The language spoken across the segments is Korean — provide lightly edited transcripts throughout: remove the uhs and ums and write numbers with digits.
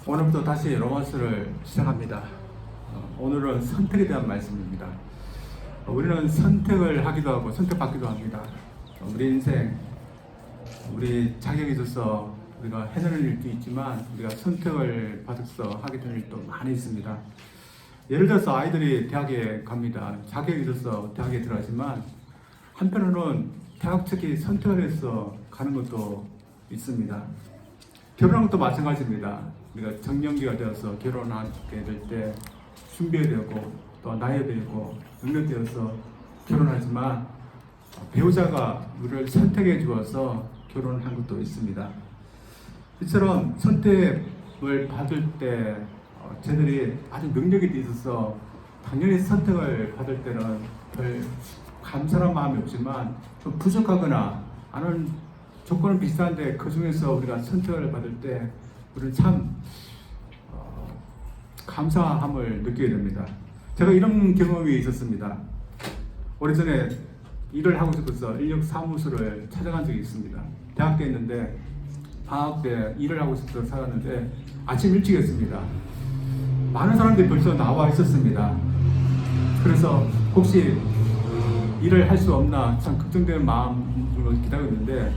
오늘부터 다시 로마서를 시작합니다. 오늘은 선택에 대한 말씀입니다. 우리는 선택을 하기도 하고 선택받기도 합니다. 우리 인생, 우리 자격이 있어서 우리가 해내는 일도 있지만 우리가 선택을 받아서 하게 되는 일도 많이 있습니다. 예를 들어서 아이들이 대학에 갑니다. 자격이 있어서 대학에 들어가지만 한편으로는 대학 측이 선택을 해서 가는 것도 있습니다. 결혼한 것도 마찬가지입니다. 우리가 정년기가 되어서 결혼하게 될 때 준비해야 되고 또 나이가 되고 능력되어서 결혼하지만 배우자가 우리를 선택해 주어서 결혼을 한 것도 있습니다. 이처럼 선택을 받을 때 저들이 아주 능력이 있어서 당연히 선택을 받을 때는 별 감사한 마음이 없지만 좀 부족하거나 아는 조건은 비슷한데 그 중에서 우리가 선택을 받을 때 우리는 참 감사함을 느끼게 됩니다. 제가 이런 경험이 있었습니다. 오래전에 일을 하고 싶어서 인력 사무소를 찾아간 적이 있습니다. 대학교에 있는데 방학 때 일을 하고 싶어서 살았는데 아침 일찍 했습니다. 많은 사람들이 벌써 나와 있었습니다. 그래서 혹시 일을 할 수 없나 참 걱정되는 마음으로 기다렸는데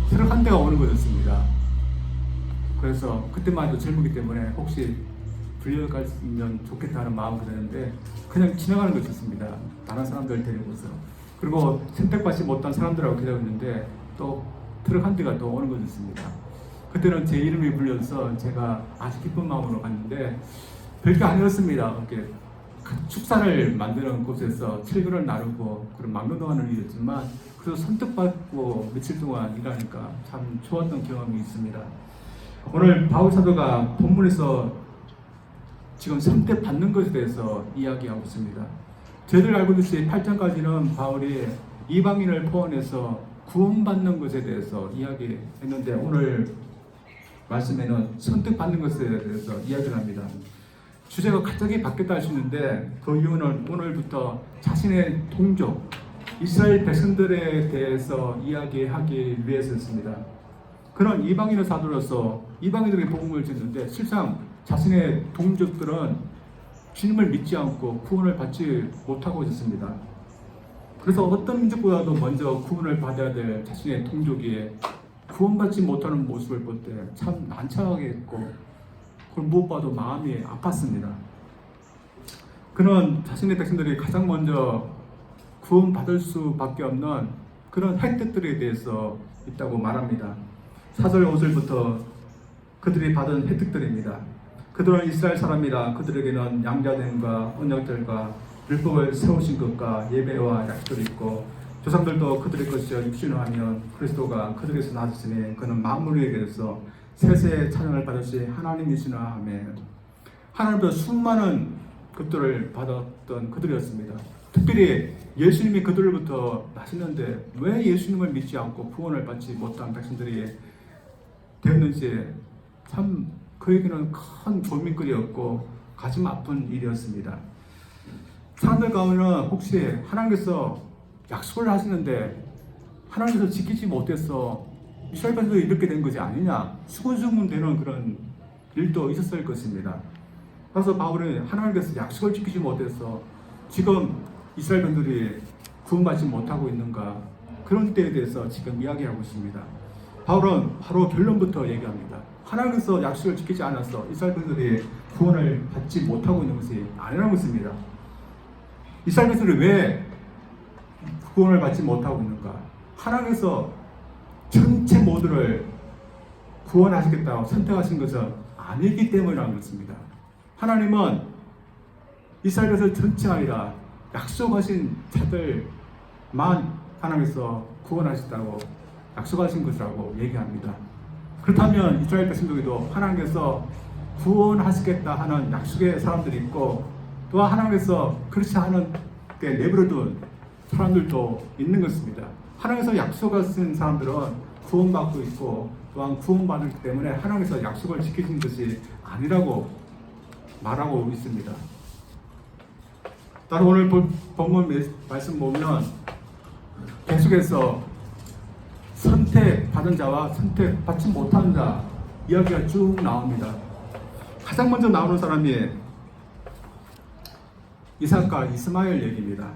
새로 한 대가 오는 거였습니다. 그래서 그때만 해도 젊었기 때문에 혹시 불려갔으면 좋겠다는 마음이 드는데 그냥 지나가는 것이었습니다. 다른 사람들 데리고서. 그리고 선택받지 못한 사람들하고 기다렸는데 또 트럭 한 대가 또 오는 것이었습니다. 그때는 제 이름이 불려서 제가 아주 기쁜 마음으로 갔는데 별게 아니었습니다. 이렇게 축사를 만드는 곳에서 철근을 나르고 그런 막노동하는 일이었지만 그래도 선택받고 며칠 동안 일하니까 참 좋았던 경험이 있습니다. 오늘 바울 사도가 본문에서 지금 선택받는 것에 대해서 이야기하고 있습니다. 저희들 알고 있듯이 8장까지는 바울이 이방인을 포함해서 구원받는 것에 대해서 이야기했는데 오늘 말씀에는 선택받는 것에 대해서 이야기를 합니다. 주제가 갑자기 바뀌었다 할 수 있는데 그 이유는 오늘부터 자신의 동족 이스라엘 백성들에 대해서 이야기하기 위해서였습니다. 그런 이방인의 사도로서 이방인들에게 복음을 전했는데 실상 자신의 동족들은 주님을 믿지 않고 구원을 받지 못하고 있었습니다. 그래서 어떤 민족보다도 먼저 구원을 받아야 될 자신의 동족이 구원받지 못하는 모습을 볼 때 참 난처하게 했고 그걸 무엇보다도 마음이 아팠습니다. 그는 자신의 백성들이 가장 먼저 구원받을 수밖에 없는 그런 혜택들에 대해서 있다고 말합니다. 4절 5절부터 그들이 받은 혜택들입니다. 그들은 이스라엘 사람이라 그들에게는 양자됨과 언약들과 율법을 세우신 것과 예배와 약속들이 있고 조상들도 그들의 것이여 육신화하면 그리스도가 그들에게서 나셨으니 그는 만물에게서 세세의 찬양을 받으시 하나님이시나 하며 하나님도 수많은 것들을 받았던 그들이었습니다. 특별히 예수님이 그들로부터 나셨는데 왜 예수님을 믿지 않고 구원을 받지 못한 백성들이 되었는지 참 그에게는 큰 고민거리였고 가슴 아픈 일이었습니다. 사람들 가운데는 혹시 하나님께서 약속을 하시는데 하나님께서 지키지 못해서 이스라엘 백성들이 이렇게 된 것이 아니냐 수군수군되는 그런 일도 있었을 것입니다. 그래서 바울은 하나님께서 약속을 지키지 못해서 지금 이스라엘 백성들이 구원받지 못하고 있는가 그런 때에 대해서 지금 이야기하고 있습니다. 바울은 바로 결론부터 얘기합니다. 하나님께서 약속을 지키지 않아서 이스라엘 백성들이 구원을 받지 못하고 있는 것이 아니라는 것입니다. 이스라엘 백성들이 왜 구원을 받지 못하고 있는가? 하나님께서 전체 모두를 구원하시겠다고 선택하신 것은 아니기 때문이라는 것입니다. 하나님은 이스라엘 백성 전체가 아니라 약속하신 자들만 하나님께서 구원하셨다고 약속하신 것이라고 얘기합니다. 그렇다면 이스라엘 백성들도 하나님께서 구원하시겠다 하는 약속의 사람들이 있고 또한 하나님께서 그렇지 않은 게 내버려둔 사람들도 있는 것입니다. 하나님께서 약속하신 사람들은 구원받고 있고 또한 구원받기 때문에 하나님께서 약속을 지키신 것이 아니라고 말하고 있습니다. 따로 오늘 본문 말씀 보면 계속해서 선택받은 자와 선택받지 못한 자 이야기가 쭉 나옵니다. 가장 먼저 나오는 사람이 이삭과 이스마엘 얘기입니다.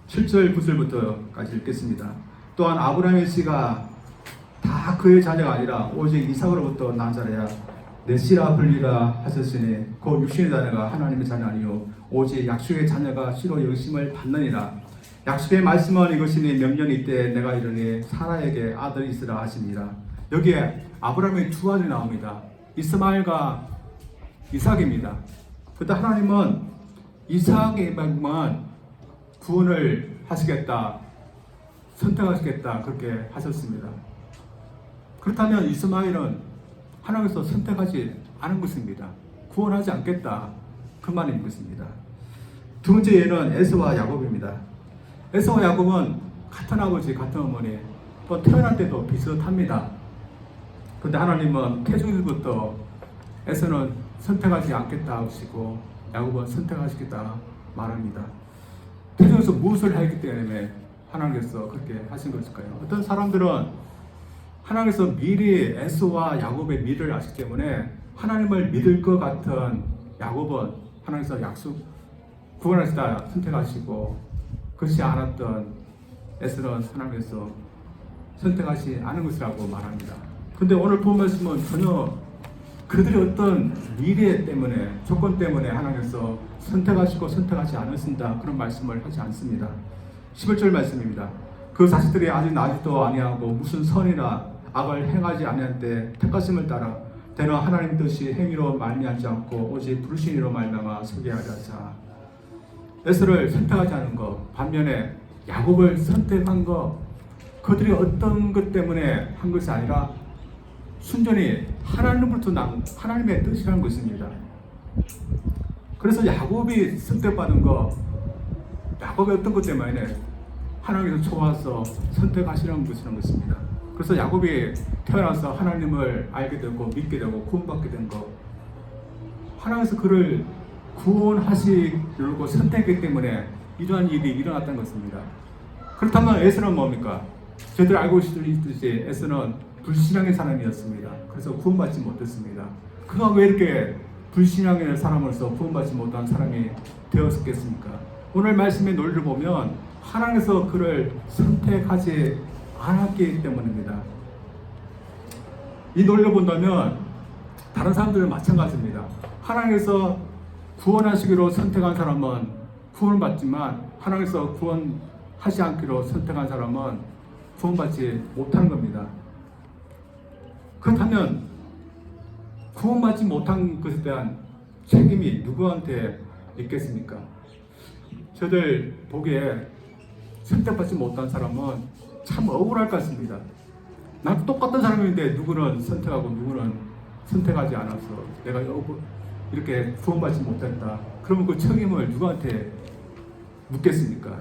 7절 9절부터까지 읽겠습니다. 또한 아브라함의 씨가 다 그의 자녀가 아니라 오직 이삭으로부터 난 자라야 내 씨라 불리라 하셨으니 그 육신의 자녀가 하나님의 자녀 아니요 오직 약속의 자녀가 씨로 여기심을 받느니라. 약속의 말씀은 이것이니 명년이 이때 내가 이르니 사라에게 아들이 있으라 하시니라. 여기에 아브라함의 두 아들이 나옵니다. 이스마엘과 이삭입니다. 그때 하나님은 이삭에게만 구원을 하시겠다, 선택하시겠다 그렇게 하셨습니다. 그렇다면 이스마엘은 하나님께서 선택하지 않은 것입니다. 구원하지 않겠다 그 말인 것입니다. 두 번째 예는 에서와 야곱입니다. 에서와 야곱은 같은 아버지 같은 어머니 또 태어날 때도 비슷합니다. 그런데 하나님은 태중에서부터 에서는 선택하지 않겠다 하시고 야곱은 선택하시겠다 말합니다. 태중에서 무엇을 했기 때문에 하나님께서 그렇게 하신 것일까요? 어떤 사람들은 하나님께서 미리 에서와 야곱의 미래를 아시기 때문에 하나님을 믿을 것 같은 야곱은 하나님께서 약속 구원하시다 선택하시고 그렇지 않았던 에서는 하나님께서 선택하지 않은 것이라고 말합니다. 그런데 오늘 본 말씀은 전혀 그들의 어떤 미래 때문에 조건 때문에 하나님께서 선택하시고 선택하지 않으신다 그런 말씀을 하지 않습니다. 11절 말씀입니다. 그 자식들이 아직 나지도 아니하고 무슨 선이나 악을 행하지 아니할 때 택하심을 따라 대너 하나님 뜻이 행위로 말미암지 않고 오직 불신으로 말미암아 서게 하려 하자. 에서를 선택하지 않은 것 반면에 야곱을 선택한 것 그들이 어떤 것 때문에 한 것이 아니라 순전히 하나님으로부터 난 하나님의 뜻이라는 것입니다. 그래서 야곱이 선택받은 것 야곱의 어떤 것 때문에 하나님께서 좋아서 선택하시라는 것입니다. 그래서 야곱이 태어나서 하나님을 알게 되고 믿게 되고 구원받게 된 것 하나님께서 그를 구원하시려고 선택했기 때문에 이러한 일이 일어났다는 것입니다. 그렇다면 에서는 뭡니까? 저희들 알고 있듯이 에서는 불신앙의 사람이었습니다. 그래서 구원받지 못했습니다. 그가 왜 이렇게 불신앙의 사람으로서 구원받지 못한 사람이 되었겠습니까? 오늘 말씀의 논리를 보면 하나님께서 그를 선택하지 않았기 때문입니다. 이 논리를 본다면 다른 사람들은 마찬가지입니다. 하나님께서 구원하시기로 선택한 사람은 구원을 받지만 하나님께서 구원하지 않기로 선택한 사람은 구원받지 못하는 겁니다. 그렇다면 구원받지 못한 것에 대한 책임이 누구한테 있겠습니까? 저들 보기에 선택받지 못한 사람은 참 억울할 것 같습니다. 나도 똑같은 사람인데 누구는 선택하고 누구는 선택하지 않아서 내가 이렇게 구원받지 못했다. 그러면 그 책임을 누구한테 묻겠습니까?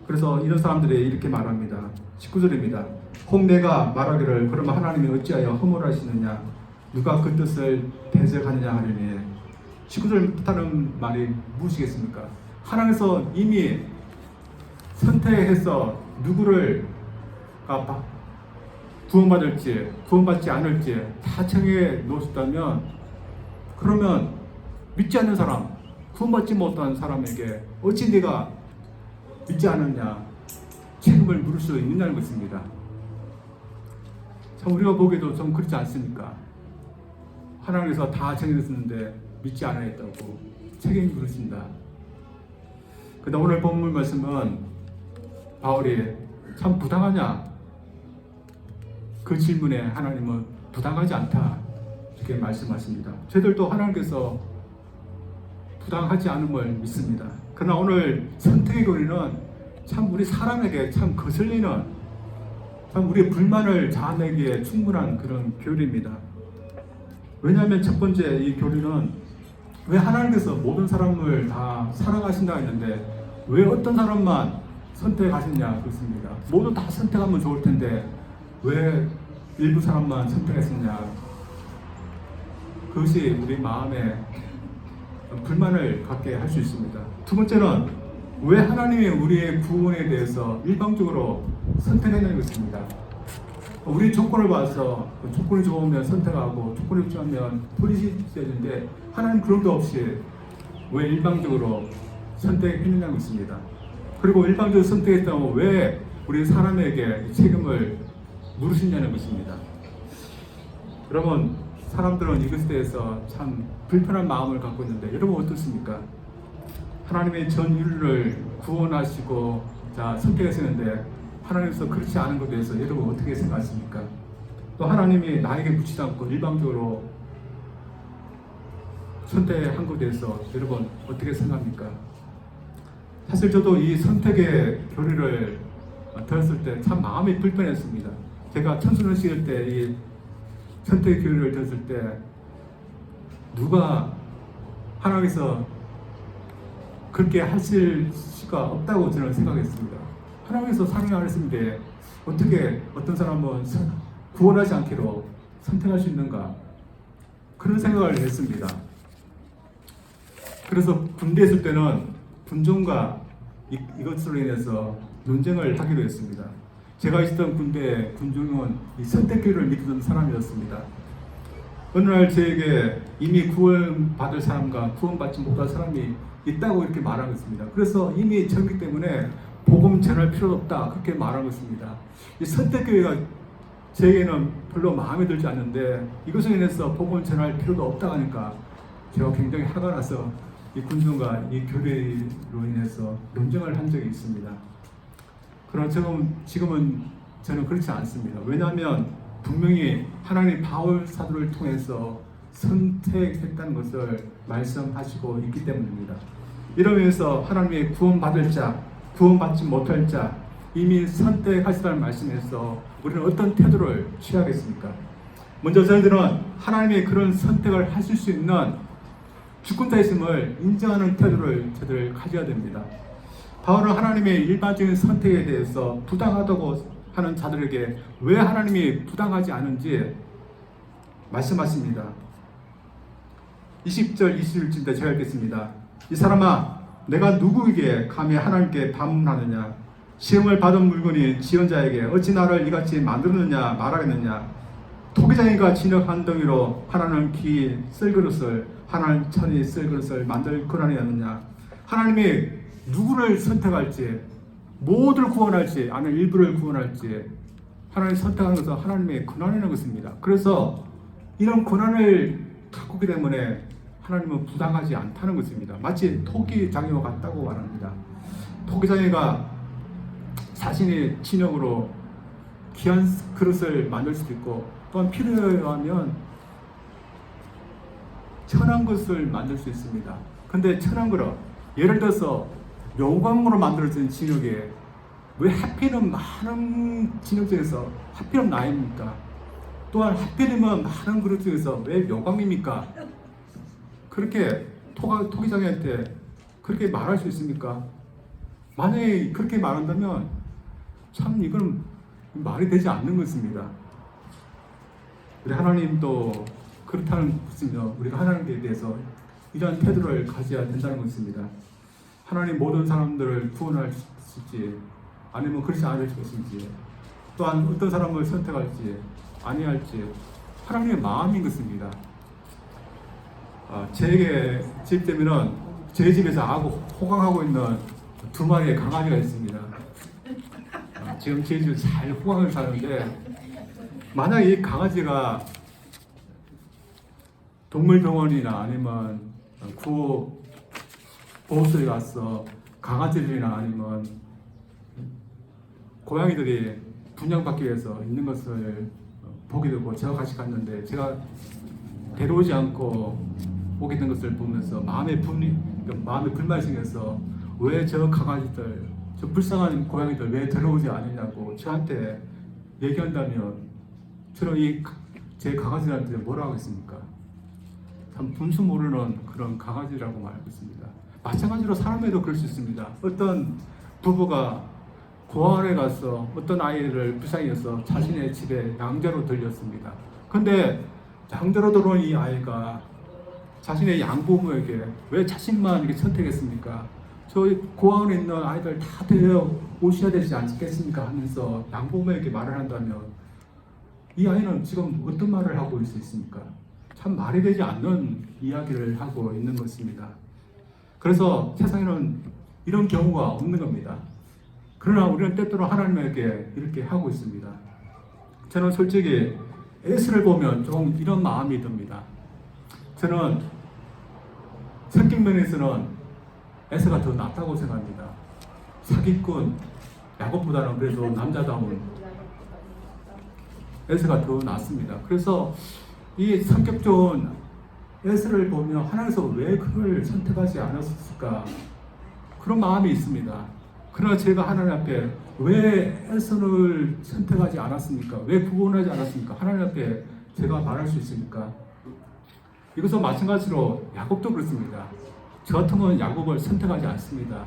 그래서 이런 사람들이 이렇게 말합니다. 19절입니다. 혹 내가 말하기를 그러면 하나님이 어찌하여 허물하시느냐 누가 그 뜻을 대적하느냐 하려니 19절 뜻하는 말이 무엇이겠습니까? 하나님께서 이미 선택해서 누구를 구원받을지 구원받지 않을지 다 정해 놓으셨다면 그러면 믿지 않는 사람 구원받지 못한 사람에게 어찌 네가 믿지 않았냐 책임을 물을 수 있느냐는 것입니다. 참 우리가 보기에도 좀 그렇지 않습니까? 하나님께서 다 정해졌는데 믿지 않았다고 책임을 물으신다. 그런데 오늘 본문 말씀은 바울이 참 부당하냐? 그 질문에 하나님은 부당하지 않다 이렇게 말씀하십니다. 저희들도 하나님께서 부당하지 않음을 믿습니다. 그러나 오늘 선택의 교리는 참 우리 사람에게 참 거슬리는 참 우리의 불만을 자아내기에 충분한 그런 교리입니다. 왜냐하면 첫 번째 이 교리는 왜 하나님께서 모든 사람을 다 사랑하신다 했는데 왜 어떤 사람만 선택하셨냐 그렇습니다. 모두 다 선택하면 좋을 텐데 왜 일부 사람만 선택했느냐 그것이 우리 마음에 불만을 갖게 할 수 있습니다. 두 번째는 왜 하나님이 우리의 구원에 대해서 일방적으로 선택했냐는 것입니다. 우리 조건을 봐서 조건이 좋으면 선택하고 조건이 좋지 않으면 버리셔야되는데 하나님 그런 거 없이 왜 일방적으로 선택했느냐고 있습니다. 그리고 일방적으로 선택했다면 왜 우리 사람에게 책임을 물으시냐는 것입니다. 여러분, 사람들은 이것에 대해서 참 불편한 마음을 갖고 있는데 여러분 어떻습니까? 하나님의 전 인류를 구원하시고 선택하시는데 하나님께서 그렇지 않은 것에 대해서 여러분 어떻게 생각하십니까? 또 하나님이 나에게 묻지도 않고 일방적으로 선택한 것에 대해서 여러분 어떻게 생각합니까? 사실 저도 이 선택의 교리를 들었을 때 참 마음이 불편했습니다. 제가 청소년 시절 때 이 선택의 교리를 들었을 때 누가 하나님께서 그렇게 하실 수가 없다고 저는 생각했습니다. 하나님께서 사랑을 안 했는데 어떻게 어떤 사람은 구원하지 않기로 선택할 수 있는가? 그런 생각을 했습니다. 그래서 군대에 있을 때는 군종과 이것으로 인해서 논쟁을 하기로 했습니다. 제가 있었던 군대 군종은 이 선택교를 믿던 사람이었습니다. 어느 날 저에게 이미 구원받을 사람과 구원받지 못할 사람이 있다고 이렇게 말한 것입니다. 그래서 이미 저기 때문에 복음 전할 필요도 없다 그렇게 말한 것입니다. 이 선택교회가 저에게는 별로 마음에 들지 않는데 이것으로 인해서 복음 전할 필요도 없다 하니까 제가 굉장히 화가 나서 이 군중과 이 교회로 인해서 논쟁을 한 적이 있습니다. 그러나 지금은 저는 그렇지 않습니다. 왜냐하면 분명히 하나님 바울 사도를 통해서 선택했다는 것을 말씀하시고 있기 때문입니다. 이러면서 하나님의 구원받을 자, 구원받지 못할 자 이미 선택하시다는 말씀에서 우리는 어떤 태도를 취하겠습니까? 먼저 저희들은 하나님의 그런 선택을 하실 수 있는 주권자이심을 인정하는 태도를 저희들 가져야 됩니다. 바울은 하나님의 일반적인 선택에 대해서 부당하다고 하는 자들에게 왜 하나님이 부당하지 않은지 말씀하십니다. 20절, 21절인데 제가 읽겠습니다. 이 사람아, 내가 누구에게 감히 하나님께 반문하느냐? 시험을 받은 물건이 지원자에게 어찌 나를 이같이 만들었느냐 말하겠느냐? 토기장이가 진흙 한 덩이로 하나는 기 쓸 그릇을 하나는 천이 쓸 그릇을 만들 권한이 없느냐? 하나님이 누구를 선택할지 모두를 구원할지 아니면 일부를 구원할지 하나님이 선택하는 것은 하나님의 권한이라는 것입니다. 그래서 이런 권한을 갖고 있기 때문에 하나님은 부당하지 않다는 것입니다. 마치 토기장이와 같다고 말합니다. 토기장이가 자신의 진흙으로 귀한 그릇을 만들 수도 있고 또한 필요하면 천한 것을 만들 수 있습니다. 근데 천한 그릇, 예를 들어서 묘광으로 만들어진 진흙에 왜 하필은 많은 진흙 중에서 하필은 나입니까? 또한 하필이면 많은 그릇 중에서 왜 묘광입니까? 그렇게 토기장이한테 그렇게 말할 수 있습니까? 만약에 그렇게 말한다면 참 이건 말이 되지 않는 것입니다. 우리 하나님도 그렇다는 것입니다. 우리가 하나님께 대해서 이러한 태도를 가져야 된다는 것입니다. 하나님 모든 사람들을 구원할 수 있을지 아니면 그렇지 않을 것인지 또한 어떤 사람을 선택할지 아니할지 하나님의 마음인 것입니다. 제 집 되면은 제 집에서 호강하고 있는 2마리의 강아지가 있습니다. 지금 제 집에 잘 호강을 사는데 만약 이 강아지가 동물병원이나 아니면 구호 보호소에 가서 강아지들이나 아니면 고양이들이 분양받기 위해서 있는 것을 보게 되고 제가 같이 갔는데 제가 데려오지 않고 오게 된 것을 보면서 마음에 불만이 생겨서 왜 저 강아지들, 저 불쌍한 고양이들 왜 데려오지 않느냐고 저한테 얘기한다면 저는 제 강아지한테 뭐라고 하겠습니까? 참 분수 모르는 그런 강아지라고 말하고 있습니다. 마찬가지로 사람에도 그럴 수 있습니다. 어떤 부부가 고아원에 가서 어떤 아이를 불쌍히 여서 자신의 집에 양자로 들렸습니다. 근데 양자로 들어온 이 아이가 자신의 양부모에게 왜 자신만 이렇게 선택했습니까? 저희 고아원에 있는 아이들 다 데려 오셔야 되지 않겠습니까? 하면서 양부모에게 말을 한다면 이 아이는 지금 어떤 말을 하고 있습니까? 참 말이 되지 않는 이야기를 하고 있는 것입니다. 그래서 세상에는 이런 경우가 없는 겁니다. 그러나 우리는 때때로 하나님에게 이렇게 하고 있습니다. 저는 솔직히 에스를 보면 좀 이런 마음이 듭니다. 저는 성격 면에서는 에스가 더 낫다고 생각합니다. 사기꾼, 야곱보다는 그래도 남자다운 에스가 더 낫습니다. 그래서 이 성격 좋은 에스를 보면 하나님께서 왜 그를 선택하지 않았을까? 그런 마음이 있습니다. 그러나 제가 하나님 앞에 왜 에스를 선택하지 않았습니까? 왜 구원하지 않았습니까? 하나님 앞에 제가 말할 수 있습니까? 이것은 마찬가지로 야곱도 그렇습니다. 저 같으면 야곱을 선택하지 않습니다.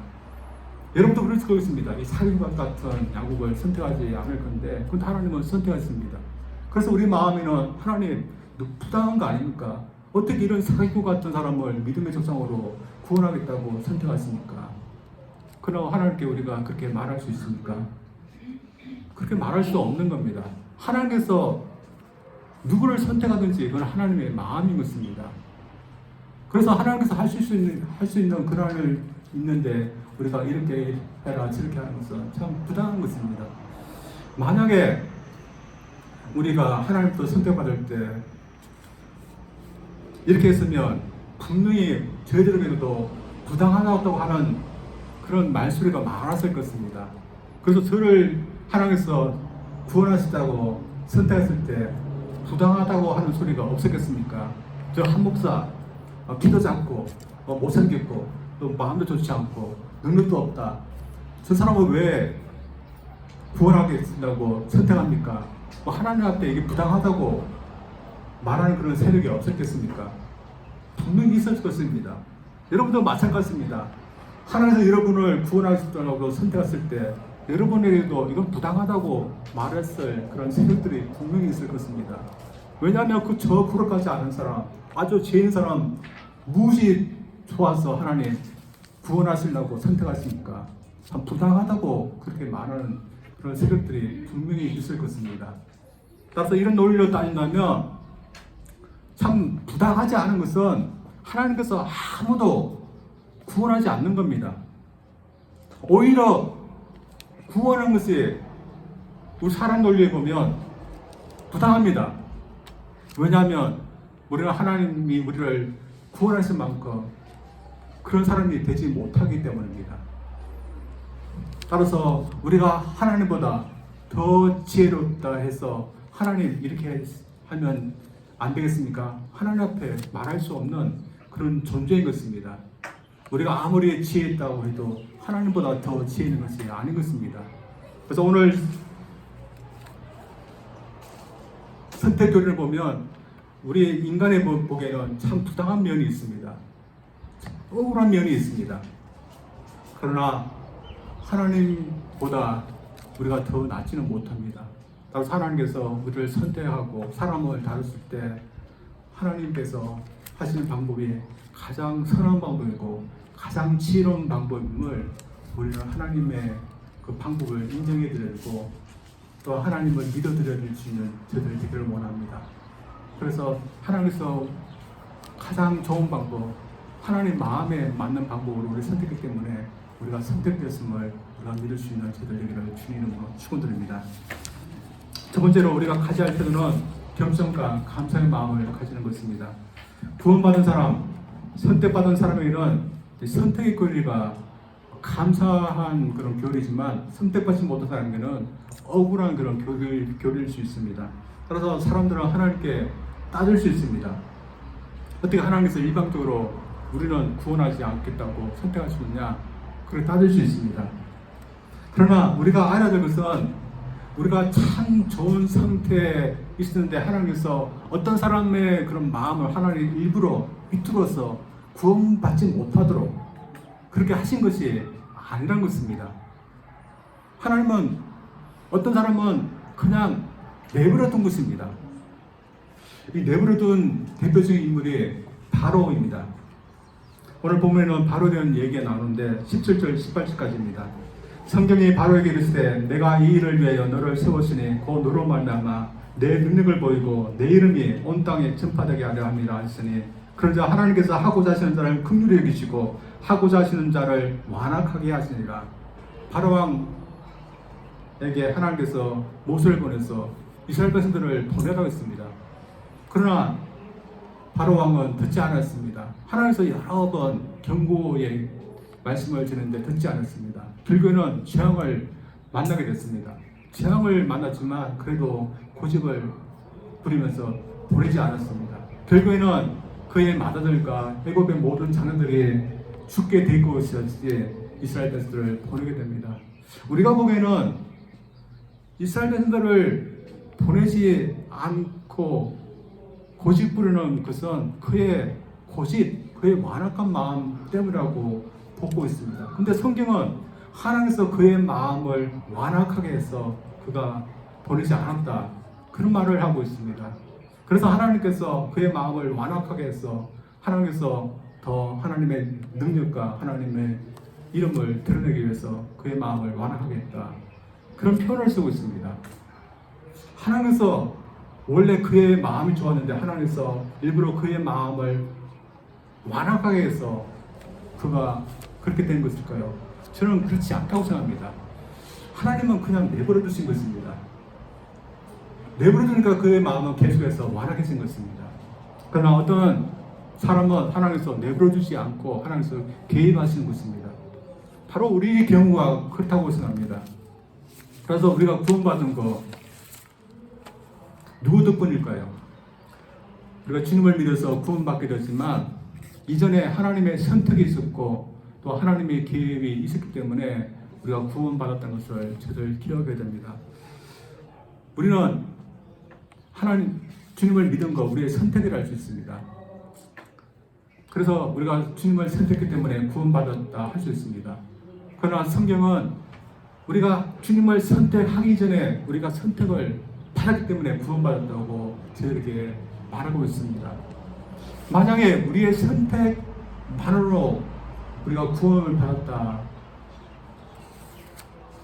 여러분도 그럴 수 있습니다. 이 사기꾼 같은 야곱을 선택하지 않을 건데, 근데 하나님은 선택했습니다. 그래서 우리 마음에는 하나님 부당한 거 아닙니까? 어떻게 이런 사기꾼 같은 사람을 믿음의 조상으로 구원하겠다고 선택하십니까? 그러나 하나님께 우리가 그렇게 말할 수 있습니까? 그렇게 말할 수 없는 겁니다. 하나님께서 누구를 선택하든지 그건 하나님의 마음인 것입니다. 그래서 하나님께서 할 수 있는 그날을 있는데 우리가 이렇게 해라 저렇게 하는 것은 참 부당한 것입니다. 만약에 우리가 하나님부터 선택받을 때 이렇게 했으면 분명히 저희들에게도 부당하다고 하는 그런 말소리가 많았을 것입니다. 그래서 저를 하나님께서 구원하시다고 선택했을 때 부당하다고 하는 소리가 없었겠습니까? 저 한 목사 키도 작고 못생겼고 또 마음도 좋지 않고 능력도 없다. 저 사람을 왜 구원하겠다고 선택합니까? 하나님 앞에 이게 부당하다고 말하는 그런 세력이 없었겠습니까? 분명히 있을 것입니다. 여러분도 마찬가지입니다. 하나님께서 여러분을 구원하시다고 선택했을 때 여러분에게도 이건 부당하다고 말했을 그런 세력들이 분명히 있을 것입니다. 왜냐하면 저 구력하지 않은 사람, 아주 죄인 사람 무엇이 좋아서 하나님 구원하시려고 선택하시니까 참 부당하다고 그렇게 말하는 그런 세력들이 분명히 있을 것입니다. 따라서 이런 논리로 따진다면 참 부당하지 않은 것은 하나님께서 아무도 구원하지 않는 겁니다. 오히려 구원한 것이 우리 사람 논리에 보면 부당합니다. 왜냐하면 우리가 하나님이 우리를 구원하신 만큼 그런 사람이 되지 못하기 때문입니다. 따라서 우리가 하나님보다 더 지혜롭다 해서 하나님 이렇게 하면 안 되겠습니까? 하나님 앞에 말할 수 없는 그런 존재인 것입니다. 우리가 아무리 지혜 있다고 해도 하나님보다 더 지혜 있는 것이 아닌 것입니다. 그래서 오늘 선택 교리를 보면 우리 인간의 보기에는 참 부당한 면이 있습니다. 억울한 면이 있습니다. 그러나 하나님보다 우리가 더 낫지는 못합니다. 따라서 하나님께서 우리를 선택하고 사람을 다루실 때 하나님께서 하시는 방법이 가장 선한 방법이고 가장 지혜로운 방법임을 우리는 하나님의 그 방법을 인정해 드리고 또 하나님을 믿어 드릴 수 있는 저들이 되기를 원합니다. 그래서 하나님께서 가장 좋은 방법, 하나님 마음에 맞는 방법으로 우리를 선택했기 때문에 우리가 선택됐음을 우리가 믿을 수 있는 저들 되기를 주님으로 축원드립니다. 첫 번째로 우리가 가져야 할 태도는 겸손과 감사의 마음을 가지는 것입니다. 구원받은 사람, 선택받은 사람에게는 선택의 권리가 감사한 그런 교리지만 선택받지 못한 사람에게는 억울한 그런 교리일 수 있습니다. 따라서 사람들은 하나님께 따질 수 있습니다. 어떻게 하나님께서 일방적으로 우리는 구원하지 않겠다고 선택할 수 있냐? 그렇게 따질 수 있습니다. 그러나 우리가 알아야 될 것은 우리가 참 좋은 상태에 있었는데 하나님께서 어떤 사람의 그런 마음을 하나님 일부러 비틀어서 구원받지 못하도록 그렇게 하신 것이 아니란 것입니다. 하나님은 어떤 사람은 그냥 내버려둔 것입니다. 이 내버려둔 대표적인 인물이 바로입니다. 오늘 보면은 바로에 대한 얘기가 나오는데 17절 18절까지입니다. 성경이 바로에게 이르시되 내가 이 일을 위하여 너를 세웠으니 곧 너로 말미암아 내 능력을 보이고 내 이름이 온 땅에 전파되게 하려 함이라 하시니 그러자 하나님께서 하고자 하시는 자를 긍휼히 여기시고 하고자 하시는 자를 완악하게 하시니라. 바로왕에게 하나님께서 모세를 보내서 이스라엘 백성들을 보내라고 했습니다. 그러나 바로왕은 듣지 않았습니다. 하나님께서 여러 번 경고의 말씀을 드리는데 듣지 않았습니다. 결국에는 재앙을 만나게 됐습니다. 재앙을 만났지만 그래도 고집을 부리면서 보내지 않았습니다. 결국에는 그의 맏아들과 애굽의 모든 자녀들이 죽게 될 것이었지 이스라엘 백성들을 보내게 됩니다. 우리가 보기에는 이스라엘 백성들을 보내지 않고 고집 부리는 것은 그의 고집, 그의 완악한 마음 때문이라고 보고 있습니다. 근데 성경은 하나님께서 그의 마음을 완악하게 해서 그가 보내지 않았다, 그런 말을 하고 있습니다. 그래서 하나님께서 그의 마음을 완악하게 해서 하나님께서 더 하나님의 능력과 하나님의 이름을 드러내기 위해서 그의 마음을 완악하게 했다, 그런 표현을 쓰고 있습니다. 하나님께서 원래 그의 마음이 좋았는데 하나님께서 일부러 그의 마음을 완악하게 해서 그가 그렇게 된 것일까요? 저는 그렇지 않다고 생각합니다. 하나님은 그냥 내버려 두신 것입니다. 내버려 두니까 그의 마음은 계속해서 완악해진 것입니다. 그러나 어떤 사람은 하나님께서 내버려 두지 않고 하나님께서 개입하시는 것입니다. 바로 우리의 경우가 그렇다고 생각합니다. 그래서 우리가 구원받은 거 누구 덕분일까요? 우리가 주님을 믿어서 구원받게 되었지만 이전에 하나님의 선택이 있었고 또 하나님의 계획이 있었기 때문에 우리가 구원받았다는 것을 저들 기억해야 됩니다. 우리는 하나님 주님을 믿은 거 우리의 선택이라 할 수 있습니다. 그래서 우리가 주님을 선택했기 때문에 구원받았다 할 수 있습니다. 그러나 성경은 우리가 주님을 선택하기 전에 우리가 선택을 받았기 때문에 구원받았다고 저에게 말하고 있습니다. 만약에 우리의 선택만으로 우리가 구원을 받았다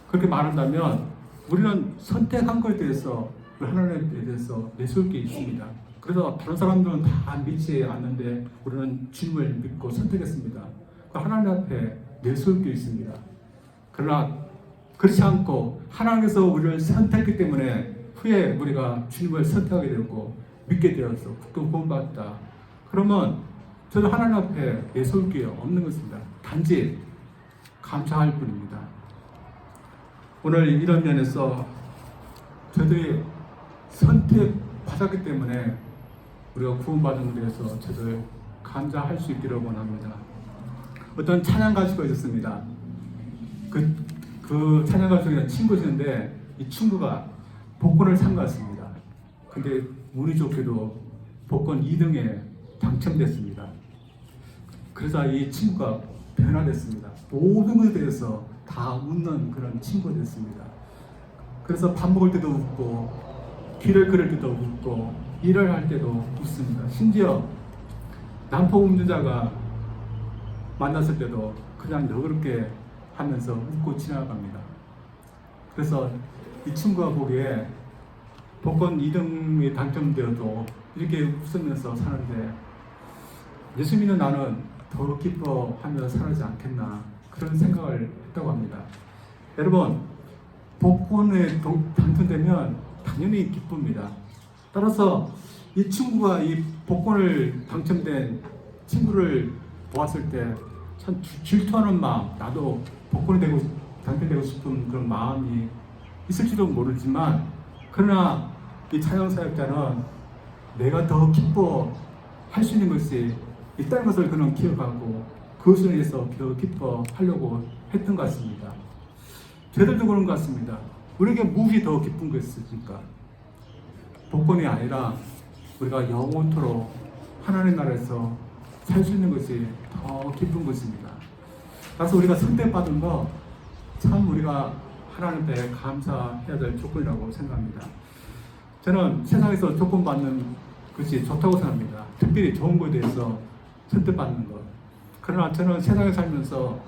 그렇게 말한다면 우리는 선택한 것에 대해서 하나님에 대해서 내세울 게 있습니다. 그래서 다른 사람들은 다 믿지 않는데 우리는 주님을 믿고 선택했습니다. 하나님 앞에 내세울 게 있습니다. 그러나 그렇지 않고 하나님께서 우리를 선택했기 때문에 후에 우리가 주님을 선택하게 되었고 믿게 되어서 또 구원받았다. 그러면 저도 하나님 앞에 내세울 게 없는 것입니다. 단지 감사할 뿐입니다. 오늘 이런 면에서 저들이 선택받았기 때문에 우리가 구원받은 것에 대해서 저들 감사할 수 있기를 원합니다. 어떤 찬양 가수가 있었습니다. 그 찬양 가수가 친구였는데 이 친구가 복권을 산 것 같습니다. 근데 운이 좋게도 복권 2등에 당첨됐습니다. 그래서 이 친구가 변화됐습니다. 모든 것에 대해서 다 웃는 그런 친구가 됐습니다. 그래서 밥 먹을 때도 웃고 길을 걸을 때도 웃고 일을 할 때도 웃습니다. 심지어 난폭 운전자가 만났을 때도 그냥 너그럽게 하면서 웃고 지나갑니다. 그래서 이 친구가 보기에 복권 2등이 당첨되어도 이렇게 웃으면서 사는데 예수 믿는 나는 더 기뻐하며 살지 않겠나 그런 생각을 했다고 합니다. 여러분 복권에 당첨되면 당연히 기쁩니다. 따라서 이 친구가 이 복권을 당첨된 친구를 보았을 때 참 질투하는 마음, 나도 복권이 당첨되고 싶은 그런 마음이 있을지도 모르지만 그러나 이 찬양사역자는 내가 더 기뻐할 수 있는 것이 있다는 것을 그는 기억하고 그것을 위해서 더 기뻐하려고 했던 것 같습니다. 저들도 그런 것 같습니다. 우리에게 무엇이 더 기쁜 것입니까? 복권이 아니라 우리가 영원토록 하나님 나라에서 살 수 있는 것이 더 기쁜 것입니다. 그래서 우리가 선택받은 거 참 우리가 하나님께 감사해야 될 조건이라고 생각합니다. 저는 세상에서 조건받는 것이 좋다고 생각합니다. 특별히 좋은 것에 대해서 선택받는 것. 그러나 저는 세상에 살면서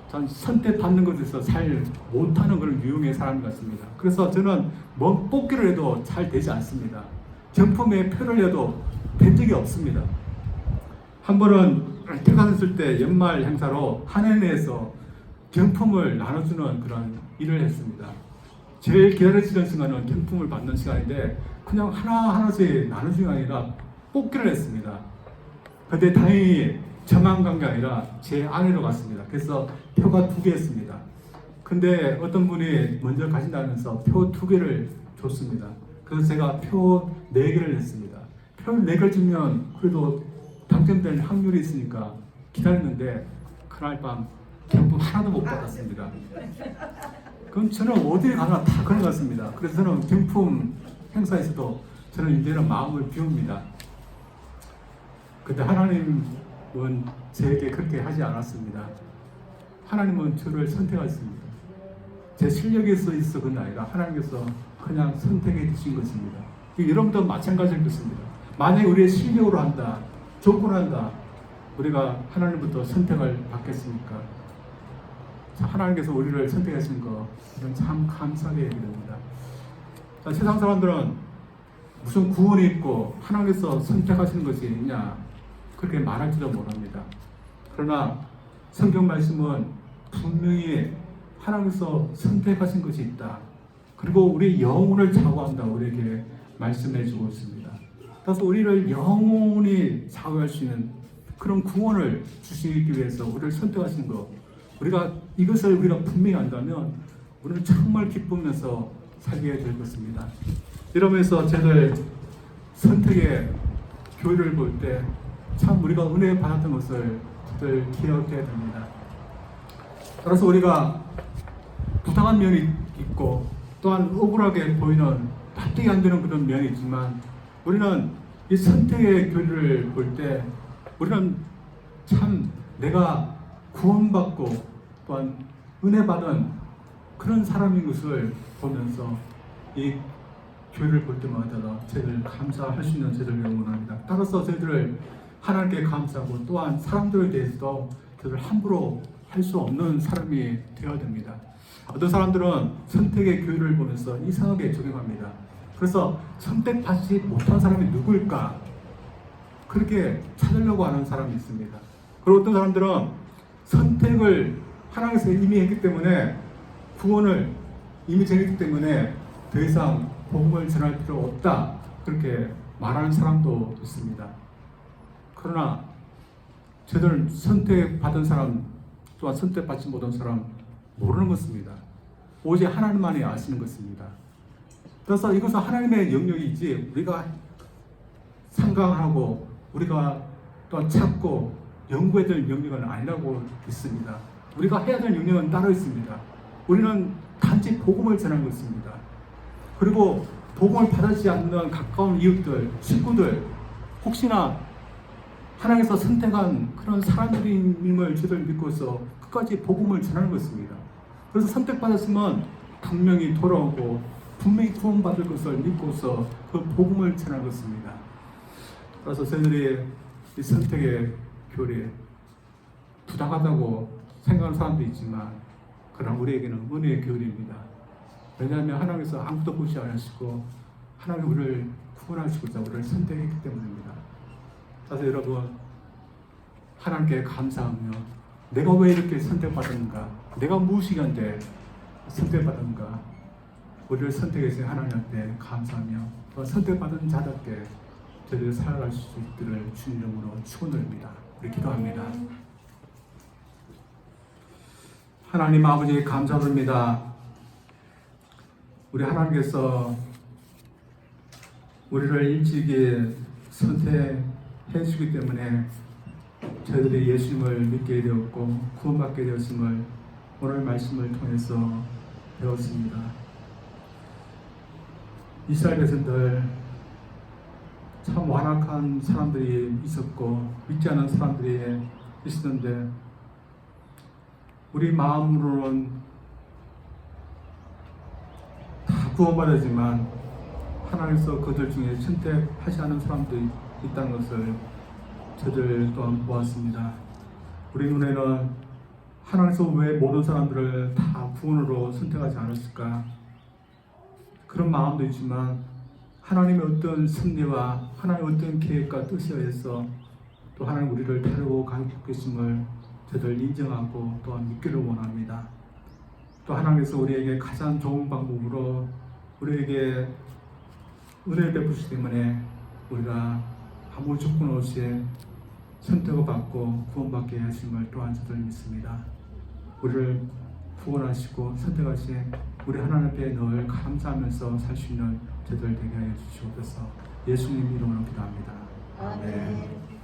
전 선택받는 것에서 잘 못하는 그런 유형의 사람 같습니다. 그래서 저는 뭐 뽑기를 해도 잘 되지 않습니다. 경품에 표를 해도 된 적이 없습니다. 한 번은 퇴근했을 때 연말 행사로 한해내에서 경품을 나눠주는 그런 일을 했습니다. 제일 기다려지는 시간은 경품을 받는 시간인데 그냥 하나하나씩 나눠주는 게 아니라 뽑기를 했습니다. 근데 다행히 저만 간 게 아니라 제 아내로 갔습니다. 그래서 표가 2개였습니다. 근데 어떤 분이 먼저 가신다면서 표 2개를 줬습니다. 그래서 제가 표 4개를 냈습니다. 표 4개를 주면 그래도 당첨될 확률이 있으니까 기다렸는데 그날 밤 경품 하나도 못 받았습니다. 그럼 저는 어딜 가나 다 그런 것 같습니다. 그래서 저는 경품 행사에서도 저는 이제는 마음을 비웁니다. 근데 하나님은 제게 그렇게 하지 않았습니다. 하나님은 저를 선택하셨습니다. 제 실력에서 있어 그건 아니라 하나님께서 그냥 선택해 주신 것입니다. 여러분도 마찬가지일 것입니다. 만약에 우리의 실력으로 한다, 조건을 한다, 우리가 하나님부터 선택을 받겠습니까? 하나님께서 우리를 선택하신 거 이건 참 감사하게 얘기됩니다. 세상 사람들은 무슨 구원이 있고 하나님께서 선택하시는 것이 있냐 그렇게 말할지도 모릅니다. 그러나 성경 말씀은 분명히 하나님께서 선택하신 것이 있다. 그리고 우리 영혼을 좌우한다 우리에게 말씀해 주고 있습니다. 따라서 우리를 영원히 좌우할 수 있는 그런 구원을 주시기 위해서 우리를 선택하신 것, 이것을 우리가 분명히 안다면 우리는 정말 기쁘면서 살게 될 것입니다. 이러면서 저들 선택의 교회를 볼 때 참 우리가 은혜 받았던 것을 늘 기억해야 됩니다. 따라서 우리가 부당한 면이 있고 또한 억울하게 보이는 납득이 안 되는 그런 면이 있지만 우리는 이 선택의 교회를 볼 때 우리는 참 내가 구원받고 또한 은혜 받은 그런 사람인 것을 보면서 이 교회를 볼 때마다 저희들 감사할 수 있는 저희들을 응원합니다. 따라서 저희들을 하나님께 감사하고 또한 사람들에 대해서도 저희들 함부로 할 수 없는 사람이 되어야 됩니다. 어떤 사람들은 선택의 교회를 보면서 이상하게 적용합니다. 그래서 선택받지 못한 사람이 누구일까? 그렇게 찾으려고 하는 사람이 있습니다. 그리고 어떤 사람들은 선택을 하나님께서 이미 했기 때문에 구원을 이미 정했기 때문에 더 이상 복음을 전할 필요 없다 그렇게 말하는 사람도 있습니다. 그러나 저들은 선택받은 사람 또한 선택받지 못한 사람 모르는 것입니다. 오직 하나님만이 아시는 것입니다. 그래서 이것은 하나님의 영역이지 우리가 상강하고 우리가 또한 찾고 연구해야 될 영역은 아니라고 믿습니다. 우리가 해야 될 영역은 따로 있습니다. 우리는 단지 복음을 전하는 것입니다. 그리고 복음을 받지 않는 가까운 이웃들, 친구들, 혹시나 하나님께서 선택한 그런 사람들임을 저들 믿고서 끝까지 복음을 전하는 것입니다. 그래서 선택받았으면 분명히 돌아오고 분명히 구원받을 것을 믿고서 그 복음을 전하는 것입니다. 그래서 저희들이 이 선택의 교리 부당하다고 생각하는 사람도 있지만 그러나 우리에게는 은혜의 교리입니다. 왜냐하면 하나님께서 아무도 보지 않으시고 하나님 우리를 구원하시고자 우리를 선택했기 때문입니다. 그래서 여러분 하나님께 감사하며 내가 왜 이렇게 선택받았는가, 내가 무엇이간데 선택받았는가, 우리를 선택해서 하나님한테 감사하며 또 선택받은 자답게 저희들 살아갈 수 있기를 주님 이름으로 축원드립니다. 우리 기도합니다. 하나님 아버지 감사드립니다. 우리 하나님께서 우리를 일찍이 선택해 주기 때문에 저희들이 예수님을 믿게 되었고 구원받게 되었음을 오늘 말씀을 통해서 배웠습니다. 이스라엘 백성들 참 완악한 사람들이 있었고 믿지 않은 사람들이 있었는데 우리 마음으로는 다 구원받았지만 하나님께서 그들 중에 선택하지 않은 사람들이 있다는 것을 저들 또한 보았습니다. 우리 눈에는 하나님께서 왜 모든 사람들을 다 구원으로 선택하지 않았을까? 그런 마음도 있지만 하나님의 어떤 섭리와 하나님의 어떤 계획과 뜻에 의해서 또 하나님 우리를 데리고 가고 계심을 저들 인정하고 또한 믿기를 원합니다. 또 하나님께서 우리에게 가장 좋은 방법으로 우리에게 은혜를 베푸시기 때문에 우리가 아무 조건 없이 선택을 받고 구원받게 하심을 또한 저들 믿습니다. 우리를 구원하시고 선택하신 우리 하나님 앞에 늘 감사하면서 살 수 있는 저들 되게 하여 주시옵소서. 예수님 이름으로 기도합니다. 아멘.